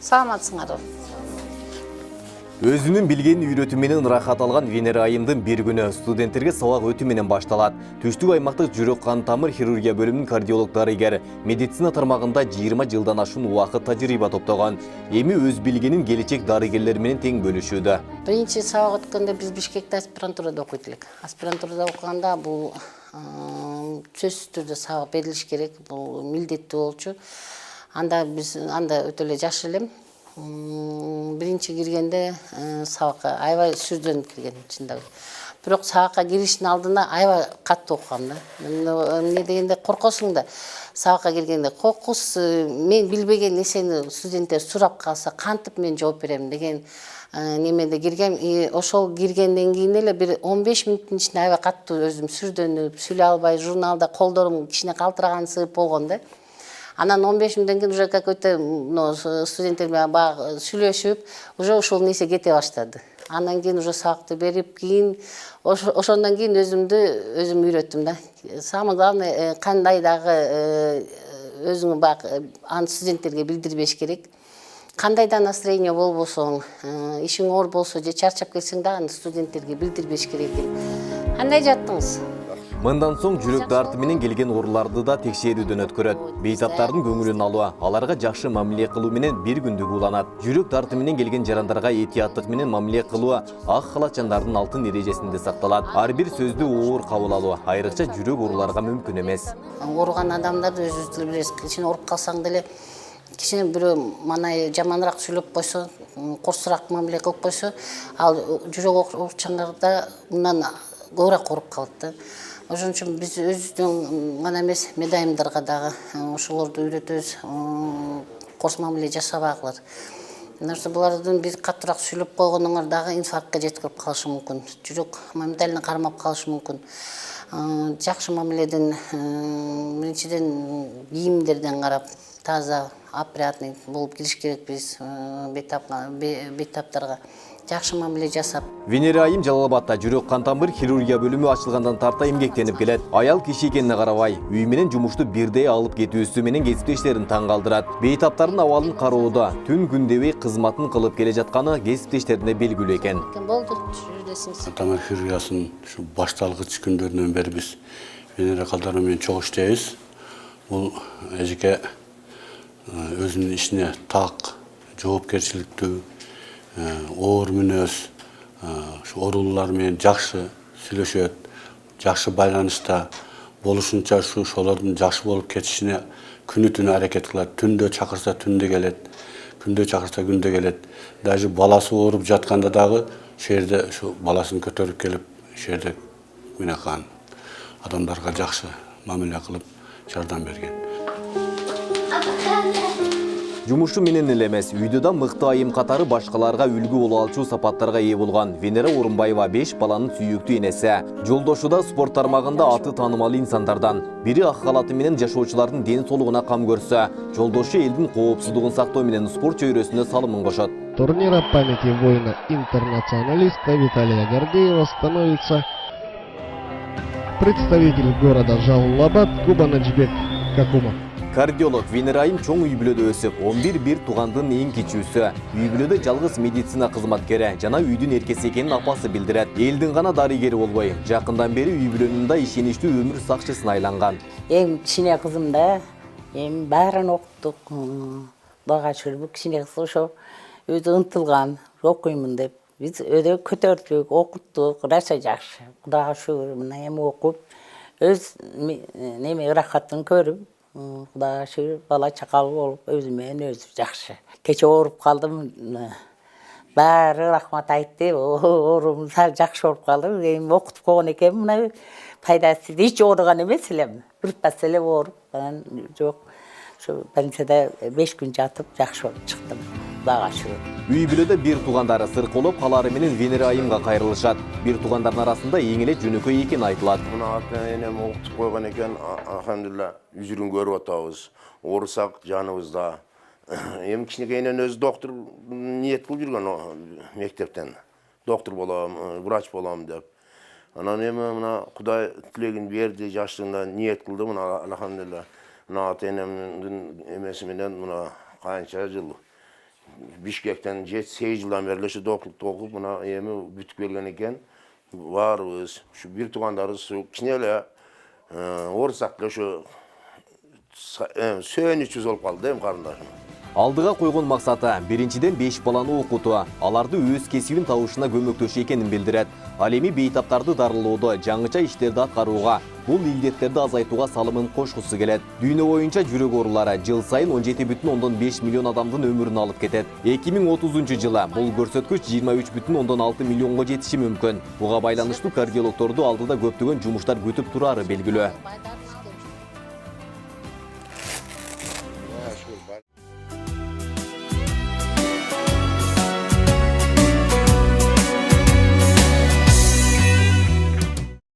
Саламатсыңар. Өзүнүн билген үйрөтүү менен ырахат алган Венера айымдын бир күнү студенттерге сабак өтүү менен башталат. Түштүк аймактык жүрөк кан тамыр хирургия бөлүмүнүн кардиолог дарыгер медицина тармагында 20 жылдан ашуун убакыт тажрыйба топтогон. Эми өз билгенин келечек дарыгерлер менен тең бөлүшүүдө. Биринчи сабак өткөндө биз Бишкекте аспирантурада окуйт элек. Аспирантурада окуганда бул сөзсүз түрдө сабак берилиш керек. Бул милдеттүү болчу. Анда биз өтө эле жаш элем. Биринчи киргенде сабакка аябай сүрдөнүп кирген чындап. Бирок сабакка кириштин алдында аябай катуу окугам да. Эмне дегенде коркосуң да. Сабакка киргенде кокус мен билбеген нерсени студенттер сурап калса кантип мен жооп берем деген немеде киргем. Ошол киргенден кийин эле бир 15 мүнөттүн ичинде аябай катуу өзүм сүрдөнүп, сүйлөй албай, журналда колдорум кичине калтыраган сыйып болгон да. Анан 15 мүнөттөн кийин уже какой-то студенттер менен баягы сүйлөшүп, уже ушул нерсе кете баштады. Андан кийин уже сабакты берип, кийин ошондон кийин өзүм үйрөттүм да. Самое главное, кандай дагы өзүңө баягы аны студенттерге билдирбеш керек. Кандай да настроение болбосоң, ишиң оор болсо же чарчап келсең да аны студенттерге билдирбеш керек экен. Кандай жаттыңыз? Мындан соң жүрөк дарты менен келген ооруларды да текшерүүдөн өткөрөт. Бейтаптардын көңүлүн алуу, аларга жакшы мамиле кылуу менен бир күндүк уланат. Жүрөк дарты менен келген жарандарга этияттык менен мамиле кылуу ак халатчандардын алтын эрежесинде сакталат. Ар бир сөздү оор кабыл алуу, айрыкча жүрөк ооруларга мүмкүн эмес. Ооруган адамдарды өзүңүз деле билесиз, кичине ооруп калсаң деле кичине бирөө манай жаманыраак сүйлөп койсо, курсураак мамиле кылып койсо, ал жүрөк ооручандарда мындан көбүрөөк ооруп калат да. Ошон үчүн биз өзүбүздүн гана эмес, медайымдарга дагы ошолорду үйрөтөбүз, курс мамиле жасабагылар. Нерсе булардын бир катуураак сүйлөп койгонуңар дагы инфарктка жеткирип калышы мүмкүн. Жүрөк моментально кармап калышы мүмкүн. Жакшы мамиледен, биринчиден кийимдерден карап, таза, опрятный болуп кириш керек биз бейтаптарга. Жакшы мамиле жасап. Венера айым Жалал-Абадта жүрөк кан тамыр хирургия бөлүмү ачылгандан тарта эмгектенип келет. Аял киши экенине карабай, үй менен жумушту бирдей алып кетүүсү менен кесиптештерин таң калтырат. Бейтаптардын абалын кароодо түн күн дебей кызматын кылып келе жатканы кесиптештерине белгилүү экен. Болду, жүрөсүңүз. Тамыр хирургиясынын ушу башталгыч күндөрүнөн бери биз Венера калдары менен чогуу иштейбиз. Бул эжеке өзүнүн ишине так, жоопкерчиликтүү, оор мүнөз, оорулар менен жакшы сүйлөшөт, жакшы байланышта болушунча ошолордун жакшы болуп кетишине күнү-түнү аракет кылат. Түндө чакырса түндө келет, күндө чакырса күндө келет. Даже баласы ооруп жатканда дагы жерде ушу баласын көтөрүп келип, жерде мынакан адамдарга жакшы мамиле кылып жардам берген. Жумушу менен эле эмес, үйдө да мыкты айым катары башкаларга үлгү боло алчу сапаттарга ээ болгон Венера Орунбаева 5 баланын сүйүктүү энеси. Жолдошу да спорт тармагында аты таанымал инсандардан. Бири ак халаты менен жашоочулардын ден соолугуна кам көрсө, жолдошу элдин коопсуздугун сактоо менен спорт чөйрөсүнө салымын кошот. Турнира памяти воина-интернационалиста Виталия Гордеева становится представитель города Жалал-Абад Кубанаджбек Какумов. Кардиолог Венера айым чоң үй бүлөдө өсүп, 11 туугандын эң кичүүсү. Үй бүлөдө жалгыз медицина кызматкери жана үйдүн эркеси экенин апасы билдирет. Элдин гана дарыгери болбой, жакындан бери үй бүлөнүн да ишеничтүү өмүр сакчысына айланган. Эң кичине кызым да, эми баарын окуттук. Кудайга шүгүр, кичине кыз ошо өзү ынтылган, окуймун деп. Биз өйдө көтөрдүк, окуттук, раса жакшы. Кудайга шүгүр, мына эми окуп, өз неме ырахатын көрүп, Кудайга шүгүр, бала чакалуу болуп, өзү менен өзү жакшы. Кече ооруп калдым, баары рахмат айтты, оорум жакшы ооруп калдым. Эми окутуп койгон экен, мына пайдасы эч ооруган эмес элем. Бир пас эле ооруп, анан жок. Ошо больницада 5 күн жатып, жакшы болуп чыктым. Кудайга шүгүр. Үй бүлөдө бир туугандары сырколоп калары менен Венера айымга кайрылышат. Бир туугандардын арасында эң эле жөнөкөй экени айтылат. Мына ата-энем окутуп койгон экен, алхамдулилла, жүзүрүн көрүп атабыз. Оорусак жаныбызда. Эми кичинекейинен өзү доктор ниет кылып жүргөн мектептен. Доктор болом, врач болом деп. Анан эми мына Кудай тилегин берди, жаштыгында ниет кылды, мына алхамдулилла. Мына ата-энемдин эмеси менен мына канча жыл Bişkekten 7-8 yıldan beri şu doklukta okup buna emi bütük belgen eken varız. Şu bir tuğandarız şu kinele orsakla şu söyün 300 olup kaldı değil mi karındaşım? Алдыға қойған мақсаты біріншіден 5 баланы оқыту, аларды өз кесібін тауышына көмөктөшү екенін билдирет. Ал эми бейтаптарды дарылооду, жаңыча иштерди аткарууга, бул илдеттерди азайтууга салымын кошкусу келет. Дүйнө боюнча жүрөк оорулары жыл сайын 17,5 миллион адамдын өмүрүн алып кетет. 2030 жылы бул көрсөткүч 23,6 миллионго жетиши мүмкүн. Буга байланыштуу кардиологторду алдыда көптөгөн жумуштар күтүп турары белгилүү.